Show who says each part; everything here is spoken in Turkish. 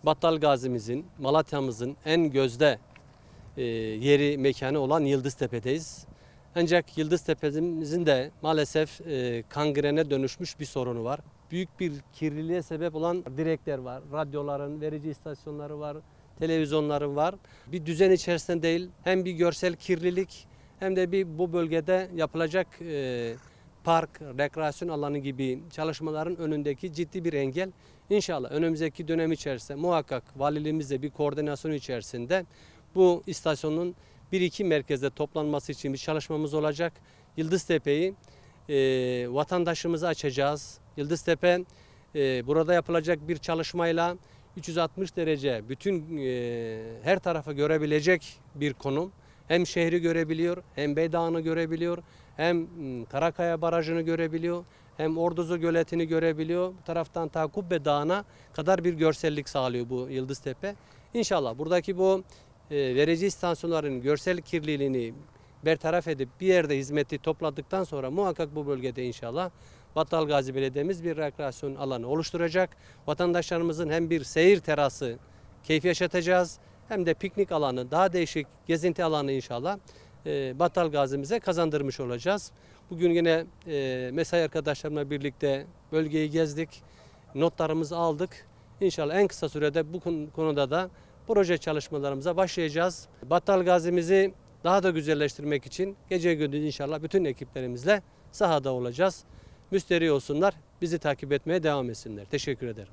Speaker 1: Battal Gazi'mizin, Malatya'mızın en gözde yeri, mekanı olan Yıldıztepe'deyiz. Ancak Yıldıztepe'mizin de maalesef kangrene dönüşmüş bir sorunu var. Büyük bir kirliliğe sebep olan direkler var, radyoların, verici istasyonları var, televizyonların var. Bir düzen içerisinde değil, hem bir görsel kirlilik hem de bu bölgede yapılacak park, rekreasyon alanı gibi çalışmaların önündeki ciddi bir engel. İnşallah önümüzdeki dönem içerisinde muhakkak valiliğimizle bir koordinasyon içerisinde bu istasyonun 1-2 merkezde toplanması için bir çalışmamız olacak. Yıldıztepe'yi vatandaşımıza açacağız. Yıldıztepe burada yapılacak bir çalışmayla 360 derece bütün her tarafı görebilecek bir konum. Hem şehri görebiliyor, hem Beydağ'ını görebiliyor, hem Karakaya Barajı'nı görebiliyor, hem Orduzu Göleti'ni görebiliyor. Bu taraftan ta Kubbe Dağı'na kadar bir görsellik sağlıyor bu Yıldıztepe. İnşallah buradaki bu verici istasyonların görsel kirliliğini bertaraf edip bir yerde hizmeti topladıktan sonra muhakkak bu bölgede inşallah Battal Gazi Belediye'miz bir rekreasyon alanı oluşturacak. Vatandaşlarımızın hem bir seyir terası keyfi yaşatacağız hem de piknik alanı, daha değişik gezinti alanı inşallah Battal Gazi'mize kazandırmış olacağız. Bugün yine mesai arkadaşlarımla birlikte bölgeyi gezdik, notlarımızı aldık. İnşallah en kısa sürede bu konuda da proje çalışmalarımıza başlayacağız. Battal Gazi'mizi daha da güzelleştirmek için gece gündüz inşallah bütün ekiplerimizle sahada olacağız. Müsterih olsunlar, bizi takip etmeye devam etsinler. Teşekkür ederim.